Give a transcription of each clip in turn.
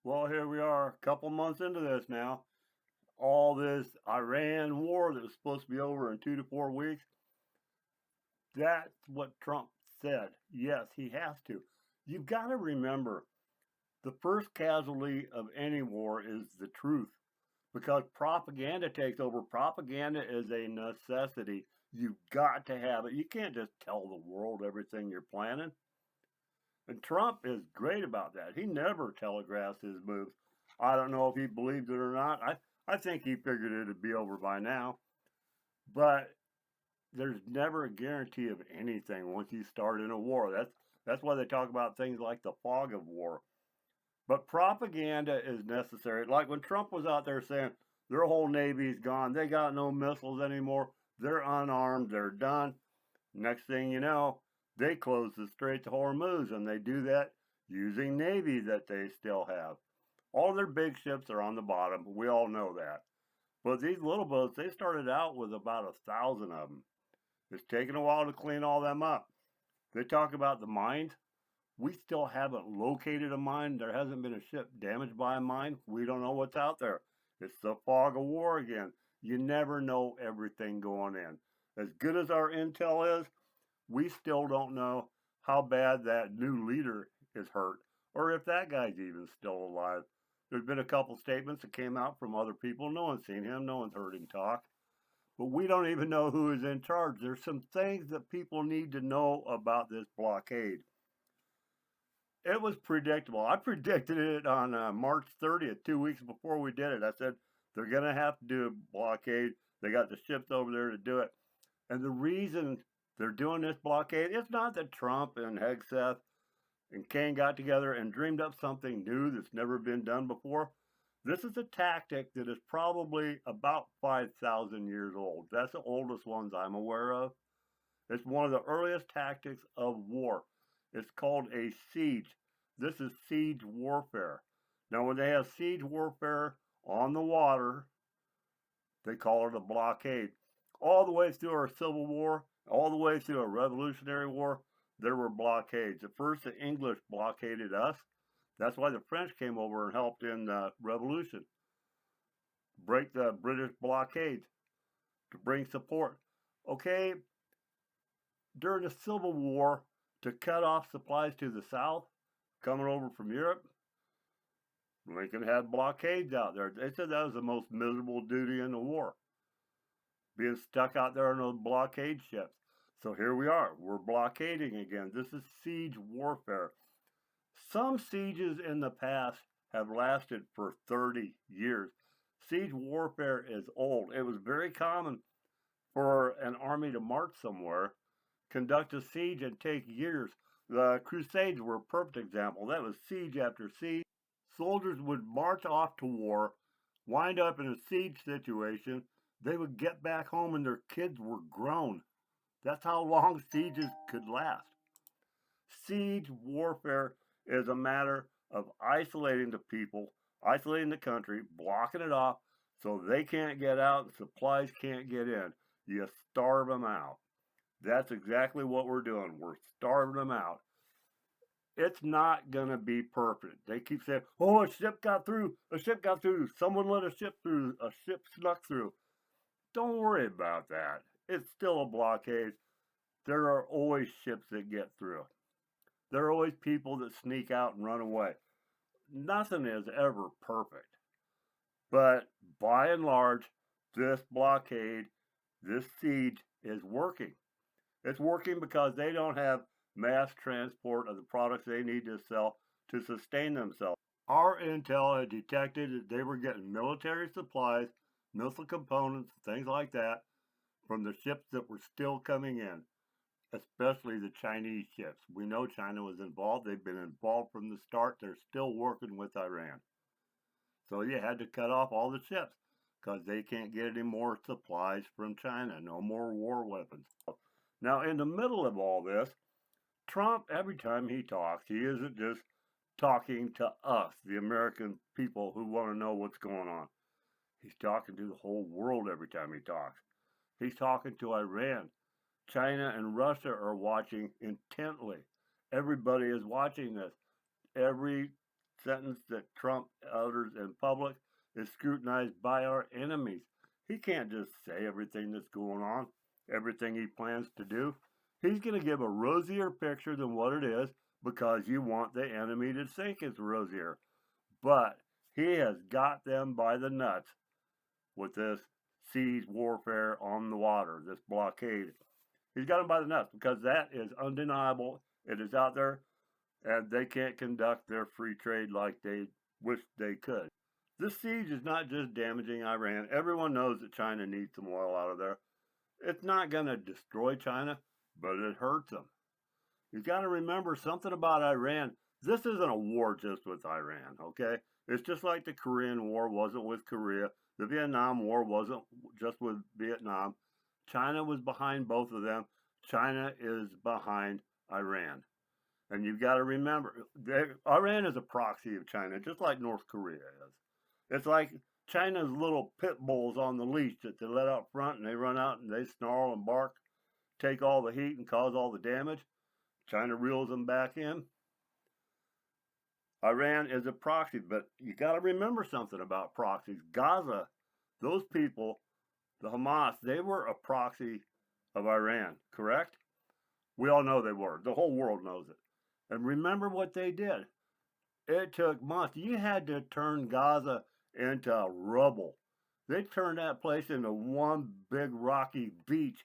Well, here we are, a couple months into this now. All this Iran war that was supposed to be over in 2 to 4 weeks. That's what Trump said. Yes, he has to. You've got to remember the first casualty of any war is the truth because propaganda takes over. Propaganda is a necessity. You've got to have it. You can't just tell the world everything you're planning. And Trump is great about that. He never telegraphs his moves. I don't know if he believed it or not. I think he figured it'd be over by now. But there's never a guarantee of anything once you start in a war. That's why they talk about things like the fog of war. But propaganda is necessary. Like when Trump was out there saying their whole navy's gone, they got no missiles anymore, they're unarmed, they're done. Next thing you know, they close the Strait of Hormuz, and they do that using navies that they still have. All their big ships are on the bottom. We all know that. But these little boats, they started out with about 1,000 of them. It's taken a while to clean all them up. They talk about the mines. We still haven't located a mine. There hasn't been a ship damaged by a mine. We don't know what's out there. It's the fog of war again. You never know everything going in. As good as our intel is, we still don't know how bad that new leader is hurt or if that guy's even still alive. There's been a couple statements that came out from other people. No one's seen him, no one's heard him talk. But we don't even know who is in charge. There's some things that people need to know about this blockade. It was predictable. I predicted it on March 30th, 2 weeks before we did it. I said they're going to have to do a blockade. They got the ships over there to do it. And the reason they're doing this blockade, it's not that Trump and Hegseth and Kane got together and dreamed up something new that's never been done before. This is a tactic that is probably about 5,000 years old. That's the oldest ones I'm aware of. It's one of the earliest tactics of war. It's called a siege. This is siege warfare. Now, when they have siege warfare on the water, they call it a blockade. All the way through our Civil War, all the way through our Revolutionary War, there were blockades. At first, the English blockaded us. That's why the French came over and helped in the Revolution, break the British blockades to bring support. Okay, during the Civil War, to cut off supplies to the South coming over from Europe, Lincoln had blockades out there. They said that was the most miserable duty in the war, being stuck out there on those blockade ships. So here we are. We're blockading again. This is siege warfare. Some sieges in the past have lasted for 30 years. Siege warfare is old. It was very common for an army to march somewhere, conduct a siege, and take years. The Crusades were a perfect example. That was siege after siege. Soldiers would march off to war, wind up in a siege situation. They would get back home and their kids were grown. That's how long sieges could last. Siege warfare is a matter of isolating the people, isolating the country, blocking it off so they can't get out and supplies can't get in. You starve them out. That's exactly what we're doing. We're starving them out. It's not going to be perfect. They keep saying, oh, a ship got through. A ship got through. Someone let a ship through. A ship snuck through. Don't worry about that. It's still a blockade. There are always ships that get through. There are always people that sneak out and run away. Nothing is ever perfect. But by and large, this blockade, this siege is working. It's working because they don't have mass transport of the products they need to sell to sustain themselves. Our intel had detected that they were getting military supplies, missile components, things like that from the ships that were still coming in, especially the Chinese ships. We know China was involved. They've been involved from the start. They're still working with Iran. So you had to cut off all the ships because they can't get any more supplies from China. No more war weapons. Now, in the middle of all this, Trump, every time he talks, he isn't just talking to us, the American people who want to know what's going on. He's talking to the whole world every time he talks. He's talking to Iran. China and Russia are watching intently. Everybody is watching this. Every sentence that Trump utters in public is scrutinized by our enemies. He can't just say everything that's going on, everything he plans to do. He's going to give a rosier picture than what it is because you want the enemy to think it's rosier. But he has got them by the nuts with this siege warfare on the water, this blockade. He's got them by the nuts because that is undeniable. It is out there, and they can't conduct their free trade like they wish they could. This siege is not just damaging Iran. Everyone knows that China needs some oil out of there. It's not going to destroy China, but it hurts them. You've got to remember something about Iran. This isn't a war just with Iran, okay? It's just like the Korean War wasn't with Korea. The Vietnam War wasn't just with Vietnam. China was behind both of them. China is behind Iran. And you've got to remember, Iran is a proxy of China, just like North Korea is. It's like China's little pit bulls on the leash that they let out front and they run out and they snarl and bark, take all the heat and cause all the damage. China reels them back in. Iran is a proxy, but you got to remember something about proxies. Gaza, those people, the Hamas, they were a proxy of Iran, correct? We all know they were. The whole world knows it. And remember what they did. It took months. You had to turn Gaza into rubble. They turned that place into one big rocky beach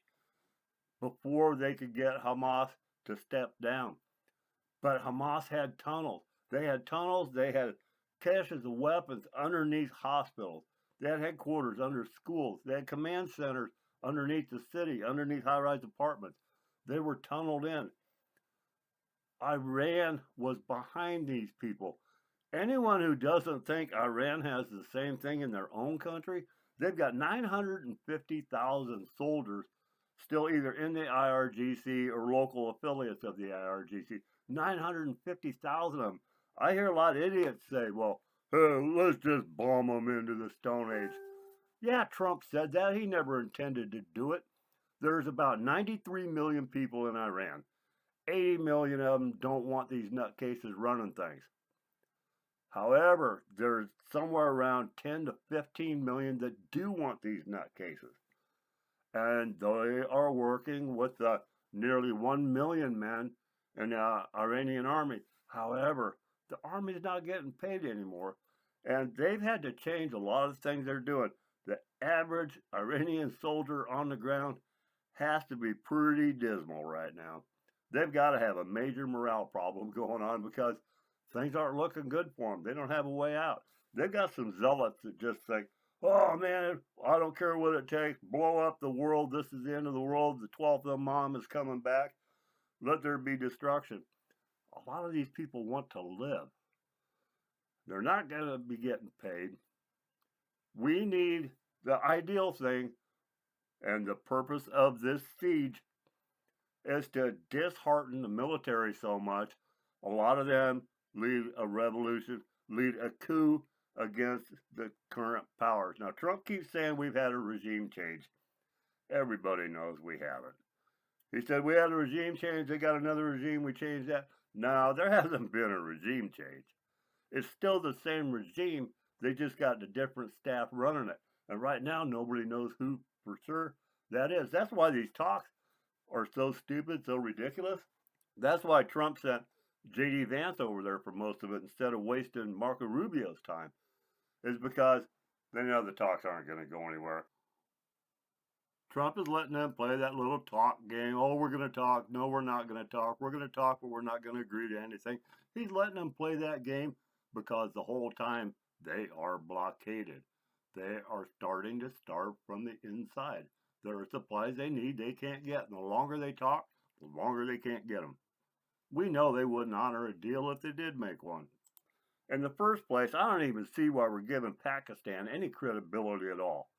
before they could get Hamas to step down. But Hamas had tunnels. They had tunnels. They had caches of weapons underneath hospitals. They had headquarters under schools. They had command centers underneath the city, underneath high-rise apartments. They were tunneled in. Iran was behind these people. Anyone who doesn't think Iran has the same thing in their own country, they've got 950,000 soldiers still either in the IRGC or local affiliates of the IRGC. 950,000 of them. I hear a lot of idiots say, well, hey, let's just bomb them into the Stone Age. Yeah, Trump said that. He never intended to do it. There's about 93 million people in Iran. 80 million of them don't want these nutcases running things. However, there's somewhere around 10 to 15 million that do want these nutcases. And they are working with the nearly 1 million men in the Iranian army. However, the army's not getting paid anymore. And they've had to change a lot of things they're doing. The average Iranian soldier on the ground has to be pretty dismal right now. They've got to have a major morale problem going on because things aren't looking good for them. They don't have a way out. They've got some zealots that just think, oh man, I don't care what it takes. Blow up the world. This is the end of the world. The 12th Imam is coming back. Let there be destruction. A lot of these people want to live. They're not going to be getting paid. We need the ideal thing, and the purpose of this siege is to dishearten the military so much. A lot of them lead a revolution, lead a coup against the current powers. Now, Trump keeps saying we've had a regime change. Everybody knows we haven't. He said we had a regime change, they got another regime, we changed that. No, there hasn't been a regime change. It's still the same regime, they just got the different staff running it. And right now, nobody knows who for sure that is. That's why these talks are so stupid, so ridiculous. That's why Trump sent J.D. Vance over there for most of it instead of wasting Marco Rubio's time. Is because they know the talks aren't going to go anywhere. Trump is letting them play that little talk game. Oh, we're going to talk. No, we're not going to talk. We're going to talk, but we're not going to agree to anything. He's letting them play that game because the whole time they are blockaded. They are starting to starve from the inside. There are supplies they need they can't get. And the longer they talk, the longer they can't get them. We know they wouldn't honor a deal if they did make one. In the first place, I don't even see why we're giving Pakistan any credibility at all.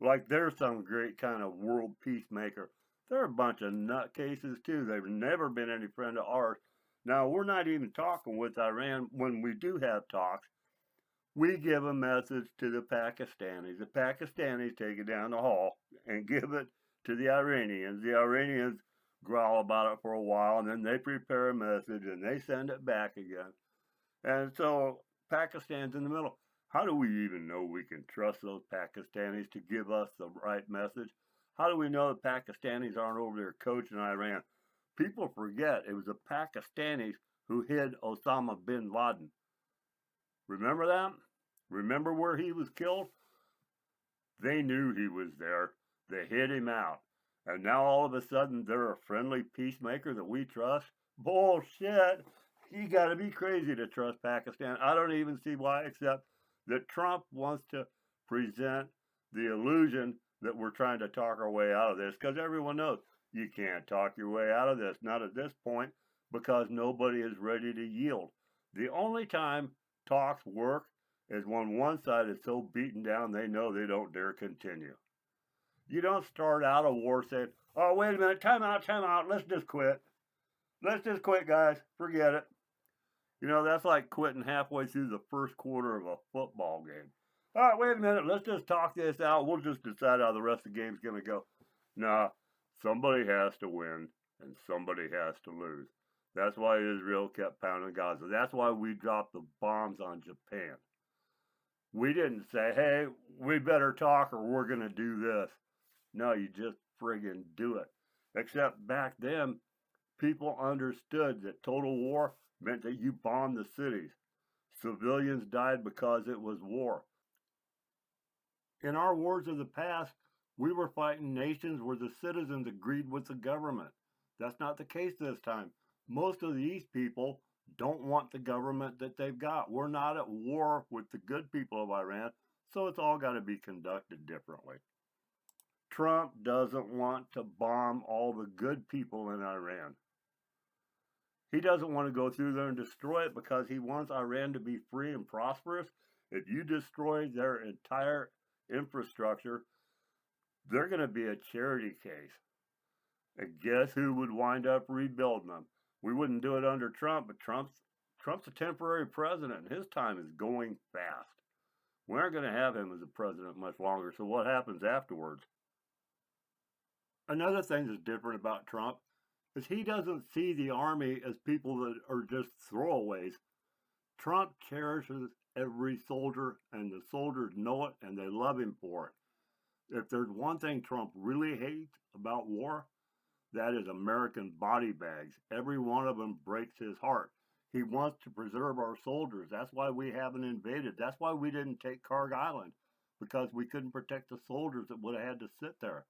Like they're some great kind of world peacemaker. They're a bunch of nutcases too. They've never been any friend of ours. Now, we're not even talking with Iran. When we do have talks, we give a message to the Pakistanis. The Pakistanis take it down the hall and give it to the Iranians. The Iranians growl about it for a while, and then they prepare a message, and they send it back again. And so Pakistan's in the middle. How do we even know we can trust those Pakistanis to give us the right message? How do we know the Pakistanis aren't over there coaching Iran? People forget it was the Pakistanis who hid Osama bin Laden. Remember that? Remember where he was killed? They knew he was there. They hid him out. And now all of a sudden they're a friendly peacemaker that we trust? Bullshit. You gotta be crazy to trust Pakistan. I don't even see why, except that Trump wants to present the illusion that we're trying to talk our way out of this, because everyone knows you can't talk your way out of this, not at this point, because nobody is ready to yield. The only time talks work is when one side is so beaten down they know they don't dare continue. You don't start out a war saying, oh, wait a minute, time out, let's just quit. Let's just quit, guys. Forget it. You know, that's like quitting halfway through the first quarter of a football game. All right, wait a minute, let's just talk this out. We'll just decide how the rest of the game's going to go. Nah, somebody has to win and somebody has to lose. That's why Israel kept pounding Gaza. That's why we dropped the bombs on Japan. We didn't say, hey, we better talk or we're going to do this. No, you just friggin' do it. Except back then, people understood that total war meant that you bombed the cities. Civilians died because it was war. In our wars of the past, we were fighting nations where the citizens agreed with the government. That's not the case this time. Most of these people don't want the government that they've got. We're not at war with the good people of Iran, so it's all got to be conducted differently. Trump doesn't want to bomb all the good people in Iran. He doesn't want to go through there and destroy it because he wants Iran to be free and prosperous. If you destroy their entire infrastructure, they're going to be a charity case. And guess who would wind up rebuilding them? We wouldn't do it under Trump, but Trump's a temporary president, and his time is going fast. We aren't going to have him as a president much longer, so what happens afterwards? Another thing that's different about Trump is he doesn't see the army as people that are just throwaways. Trump cherishes every soldier, and the soldiers know it, and they love him for it. If there's one thing Trump really hates about war, that is American body bags. Every one of them breaks his heart. He wants to preserve our soldiers. That's why we haven't invaded. That's why we didn't take Kharg Island, because we couldn't protect the soldiers that would have had to sit there.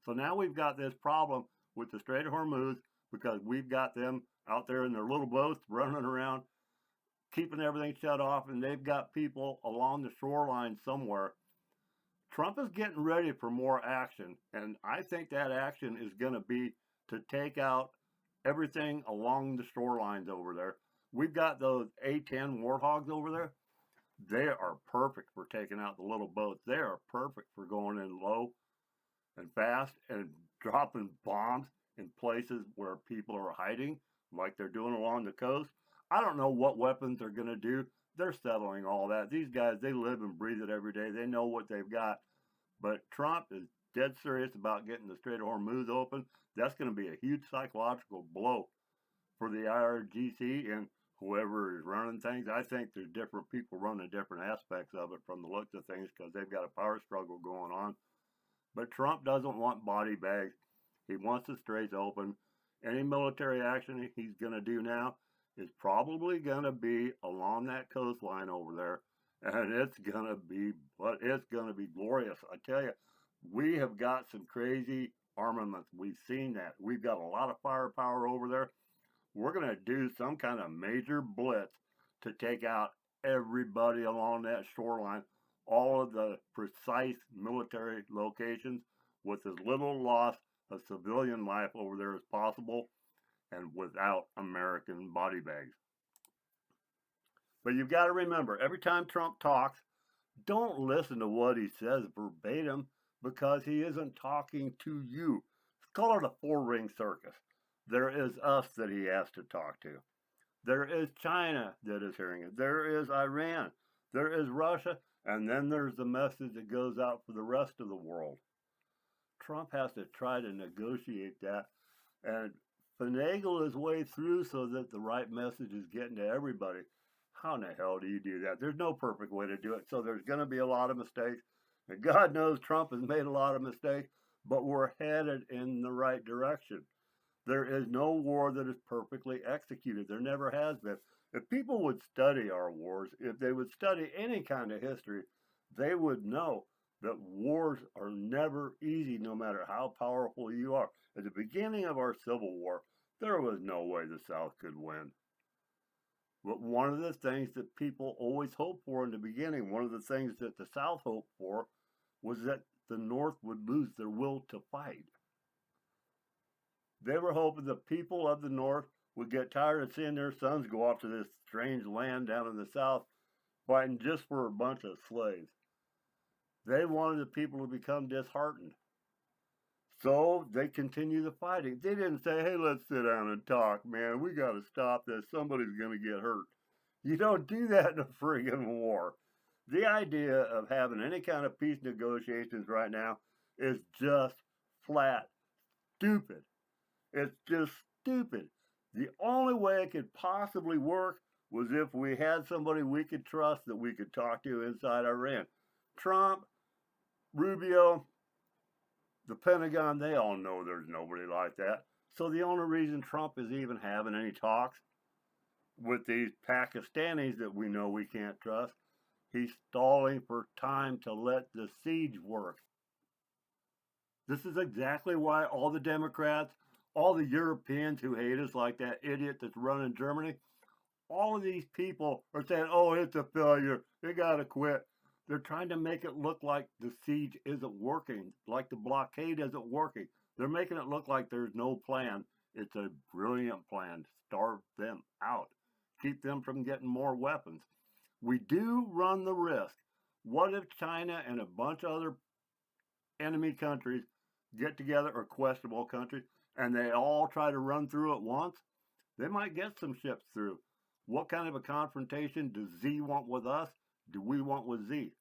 So now we've got this problem with the Strait of Hormuz because we've got them out there in their little boats running around, keeping everything shut off, and they've got people along the shoreline somewhere. Trump is getting ready for more action, and I think that action is going to be to take out everything along the shorelines over there. We've got those A-10 Warthogs over there. They are perfect for taking out the little boats. They are perfect for going in low and fast and dropping bombs in places where people are hiding, like they're doing along the coast. I don't know what weapons they're going to do. They're settling all that. These guys, they live and breathe it every day. They know what they've got. But Trump is dead serious about getting the Strait of Hormuz open. That's going to be a huge psychological blow for the IRGC and whoever is running things. I think there's different people running different aspects of it from the looks of things because they've got a power struggle going on. But Trump doesn't want body bags. He wants the straits open. Any military action he's going to do now is probably going to be along that coastline over there. And it's going to be glorious. I tell you, we have got some crazy armaments. We've seen that. We've got a lot of firepower over there. We're going to do some kind of major blitz to take out everybody along that shoreline, all of the precise military locations with as little loss of civilian life over there as possible and without American body bags. But you've got to remember, every time Trump talks, don't listen to what he says verbatim because he isn't talking to you. Call it a four-ring circus. There is us that he has to talk to. There is China that is hearing it. There is Iran. There is Russia. And then there's the message that goes out for the rest of the world. Trump has to try to negotiate that and finagle his way through so that the right message is getting to everybody. How in the hell do you do that? There's no perfect way to do it. So there's going to be a lot of mistakes. And God knows Trump has made a lot of mistakes, but we're headed in the right direction. There is no war that is perfectly executed. There never has been. If people would study our wars, if they would study any kind of history, they would know that wars are never easy no matter how powerful you are. At the beginning of our Civil War, there was no way the South could win. But one of the things that people always hoped for in the beginning, one of the things that the South hoped for, was that the North would lose their will to fight. They were hoping the people of the North would get tired of seeing their sons go off to this strange land down in the South fighting just for a bunch of slaves. They wanted the people to become disheartened. So they continue the fighting. They didn't say, hey, let's sit down and talk, man. We got to stop this. Somebody's going to get hurt. You don't do that in a friggin' war. The idea of having any kind of peace negotiations right now is just flat stupid. It's just stupid. The only way it could possibly work was if we had somebody we could trust that we could talk to inside Iran. Trump, Rubio, the Pentagon, they all know there's nobody like that. So the only reason Trump is even having any talks with these Pakistanis that we know we can't trust, he's stalling for time to let the siege work. This is exactly why all the Democrats, all the Europeans who hate us, like that idiot that's running Germany, all of these people are saying, oh, it's a failure. They got to quit. They're trying to make it look like the siege isn't working, like the blockade isn't working. They're making it look like there's no plan. It's a brilliant plan to starve them out, keep them from getting more weapons. We do run the risk. What if China and a bunch of other enemy countries get together, or questionable countries, and they all try to run through at once? They might get some ships through. What kind of a confrontation does Z want with us? Do we want with Z?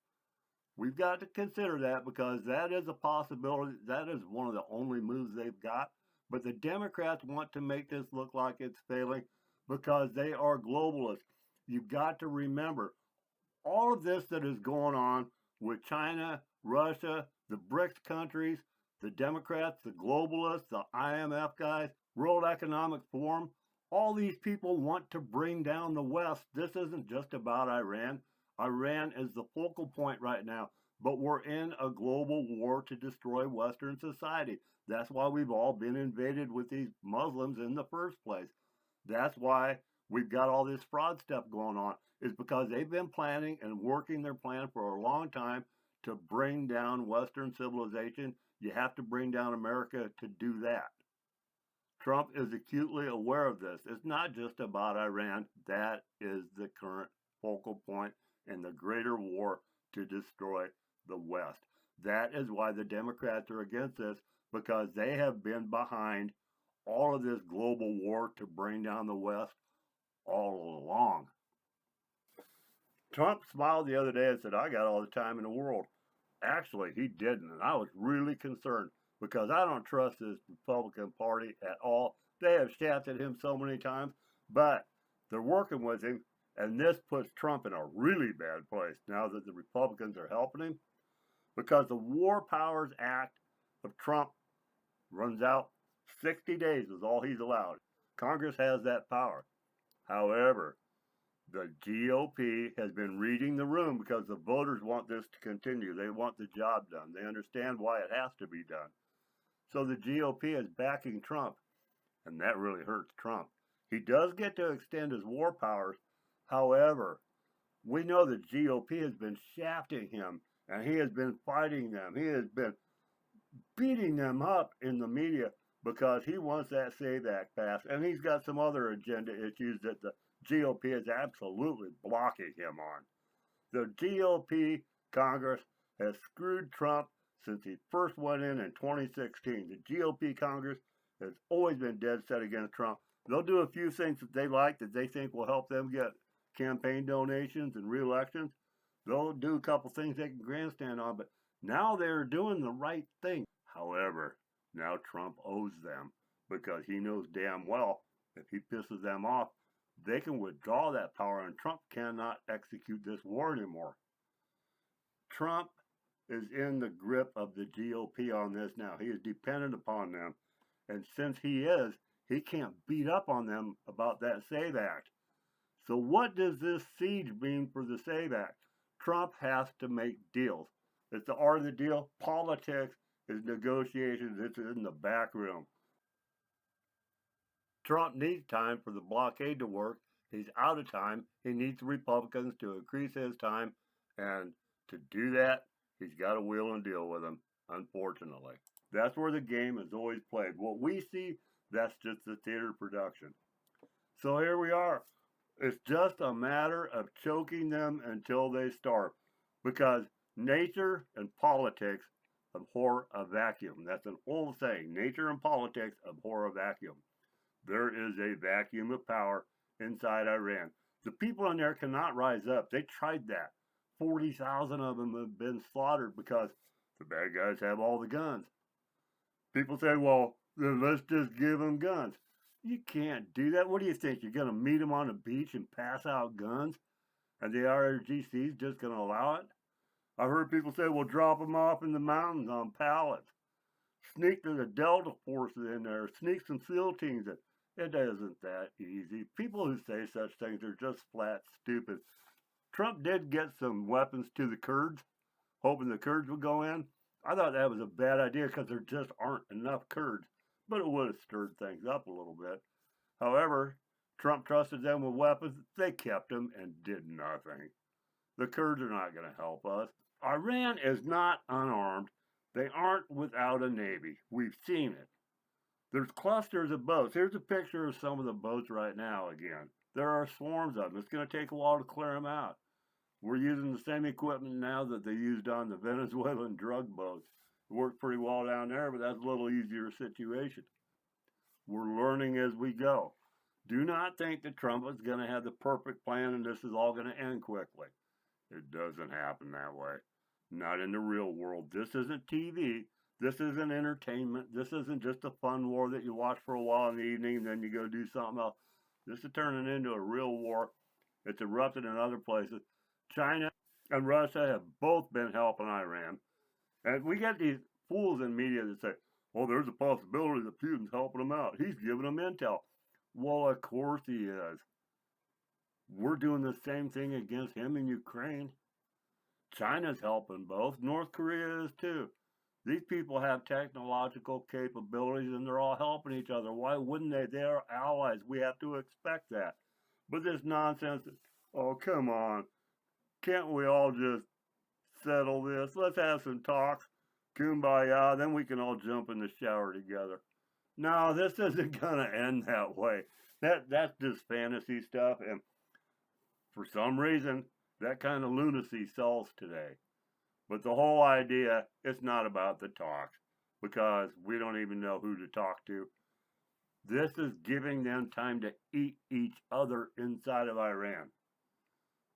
We've got to consider that, because that is a possibility. That is one of the only moves they've got. But the Democrats want to make this look like it's failing because they are globalists. You've got to remember, all of this that is going on with China, Russia, the BRICS countries, the Democrats, the globalists, the IMF guys, World Economic Forum, all these people want to bring down the West. This isn't just about Iran. Iran is the focal point right now, but we're in a global war to destroy Western society. That's why we've all been invaded with these Muslims in the first place. That's why we've got all this fraud stuff going on, is because they've been planning and working their plan for a long time to bring down Western civilization. You have to bring down America to do that. Trump is acutely aware of this. It's not just about Iran. That is the current focal point in the greater war to destroy the West. That is why the Democrats are against this, because they have been behind all of this global war to bring down the West all along. Trump smiled the other day and said, I got all the time in the world. Actually, he didn't, and I was really concerned, because I don't trust this Republican Party at all. They have shafted him so many times, but they're working with him, and this puts Trump in a really bad place now that the Republicans are helping him, because the War Powers Act of Trump runs out. 60 days is all he's allowed. Congress has that power. However, the GOP has been reading the room, because the voters want this to continue. They want the job done. They understand why it has to be done. So the GOP is backing Trump, and that really hurts Trump. He does get to extend his war powers. However, we know the GOP has been shafting him, and he has been fighting them. He has been beating them up in the media because he wants that SAVE Act passed, and he's got some other agenda issues that the GOP is absolutely blocking him on. The GOP Congress has screwed Trump since he first went in 2016. The GOP Congress has always been dead set against Trump. They'll do a few things that they like, that they think will help them get campaign donations and re-elections. They'll do a couple things they can grandstand on, but now they're doing the right thing. However, now Trump owes them, because he knows damn well if he pisses them off, they can withdraw that power, and Trump cannot execute this war anymore. Trump is in the grip of the GOP on this now. He is dependent upon them. And since he is, he can't beat up on them about that SAVE Act. So what does this siege mean for the SAVE Act? Trump has to make deals. It's the art of the deal. Politics is negotiations. It's in the back room. Trump needs time for the blockade to work. He's out of time. He needs the Republicans to increase his time. And to do that, he's got to wheel and deal with them, unfortunately. That's where the game is always played. What we see, that's just the theater production. So here we are. It's just a matter of choking them until they starve. Because nature and politics abhor a vacuum. That's an old saying. Nature and politics abhor a vacuum. There is a vacuum of power inside Iran. The people in there cannot rise up. They tried that. 40,000 of them have been slaughtered because the bad guys have all the guns. People say, well, then let's just give them guns. You can't do that. What do you think? You're going to meet them on the beach and pass out guns? And the RGC is just going to allow it? I've heard people say, well, drop them off in the mountains on pallets. Sneak the Delta forces in there. Sneak some SEAL teams in. It isn't that easy. People who say such things are just flat stupid. Trump did get some weapons to the Kurds, hoping the Kurds would go in. I thought that was a bad idea because there just aren't enough Kurds, but it would have stirred things up a little bit. However, Trump trusted them with weapons. They kept them and did nothing. The Kurds are not going to help us. Iran is not unarmed. They aren't without a navy. We've seen it. There's clusters of boats. Here's a picture of some of the boats right now again. There are swarms of them. It's going to take a while to clear them out. We're using the same equipment now that they used on the Venezuelan drug boats. It worked pretty well down there, but that's a little easier situation. We're learning as we go. Do not think that Trump is going to have the perfect plan and this is all going to end quickly. It doesn't happen that way. Not in the real world. This isn't TV. This isn't entertainment. This isn't just a fun war that you watch for a while in the evening and then you go do something else. This is turning into a real war. It's erupted in other places. China and Russia have both been helping Iran. And we get these fools in media that say, well, there's a possibility that Putin's helping them out. He's giving them intel. Well, of course he is. We're doing the same thing against him in Ukraine. China's helping both. North Korea is too. These people have technological capabilities and they're all helping each other. Why wouldn't they? They're allies. We have to expect that. But this nonsense, oh, come on. Can't we all just settle this? Let's have some talks. Kumbaya. Then we can all jump in the shower together. No, this isn't going to end that way. That's just fantasy stuff. And for some reason, that kind of lunacy sells today. But the whole idea, it's not about the talks because we don't even know who to talk to. This is giving them time to eat each other inside of Iran.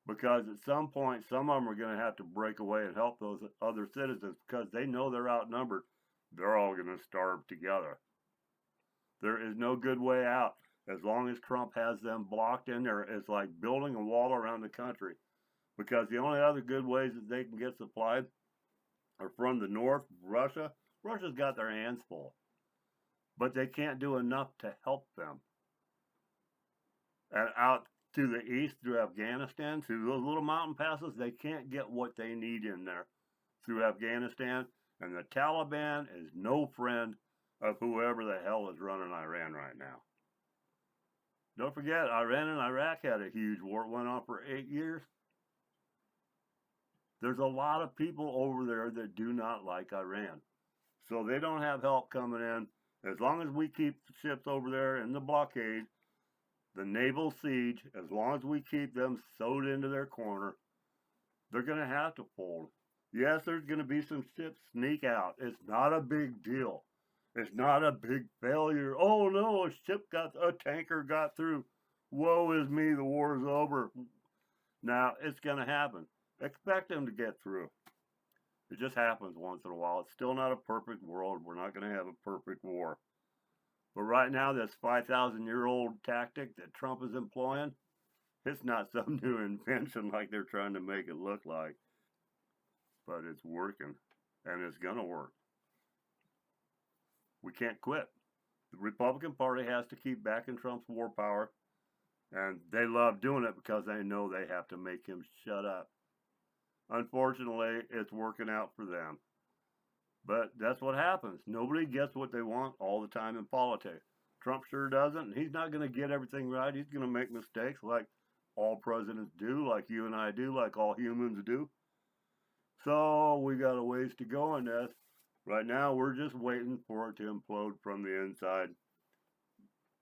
Because at some point, some of them are going to have to break away and help those other citizens because they know they're outnumbered. They're all going to starve together. There is no good way out. As long as Trump has them blocked in there, it's like building a wall around the country. Because the only other good ways that they can get supplied are from the north, Russia. Russia's got their hands full. But they can't do enough to help them. And out to the east through Afghanistan, through those little mountain passes, they can't get what they need in there through Afghanistan. And the Taliban is no friend of whoever the hell is running Iran right now. Don't forget, Iran and Iraq had a huge war. It went on for 8 years. There's a lot of people over there that do not like Iran. So they don't have help coming in. As long as we keep the ships over there in the blockade, the naval siege, as long as we keep them sewed into their corner, they're going to have to fold. Yes, there's going to be some ships sneak out. It's not a big deal. It's not a big failure. Oh no, a tanker got through. Woe is me, the war is over. Now, it's going to happen. Expect them to get through. It just happens once in a while. It's still not a perfect world. We're not going to have a perfect war. But right now, this 5,000-year-old tactic that Trump is employing, it's not some new invention like they're trying to make it look like. But it's working, and it's going to work. We can't quit. The Republican Party has to keep backing Trump's war power, and they love doing it because they know they have to make him shut up. Unfortunately, it's working out for them. But that's what happens. Nobody gets what they want all the time in politics. Trump sure doesn't, and he's not going to get everything right. He's going to make mistakes like all presidents do, like you and I do, like all humans do. So we got a ways to go in this. Right now, we're just waiting for it to implode from the inside.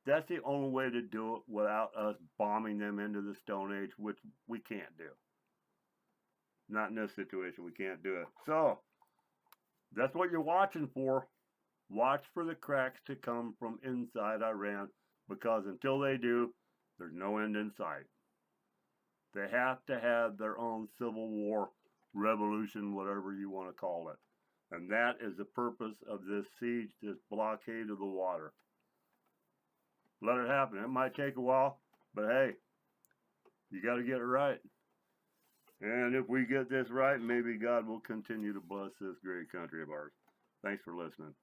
That's the only way to do it without us bombing them into the Stone Age, which we can't do. Not in this situation, we can't do it. So, that's what you're watching for. Watch for the cracks to come from inside Iran, because until they do, there's no end in sight. They have to have their own civil war, revolution, whatever you want to call it. And that is the purpose of this siege, this blockade of the water. Let it happen. It might take a while, but hey, you got to get it right. And if we get this right, maybe God will continue to bless this great country of ours. Thanks for listening.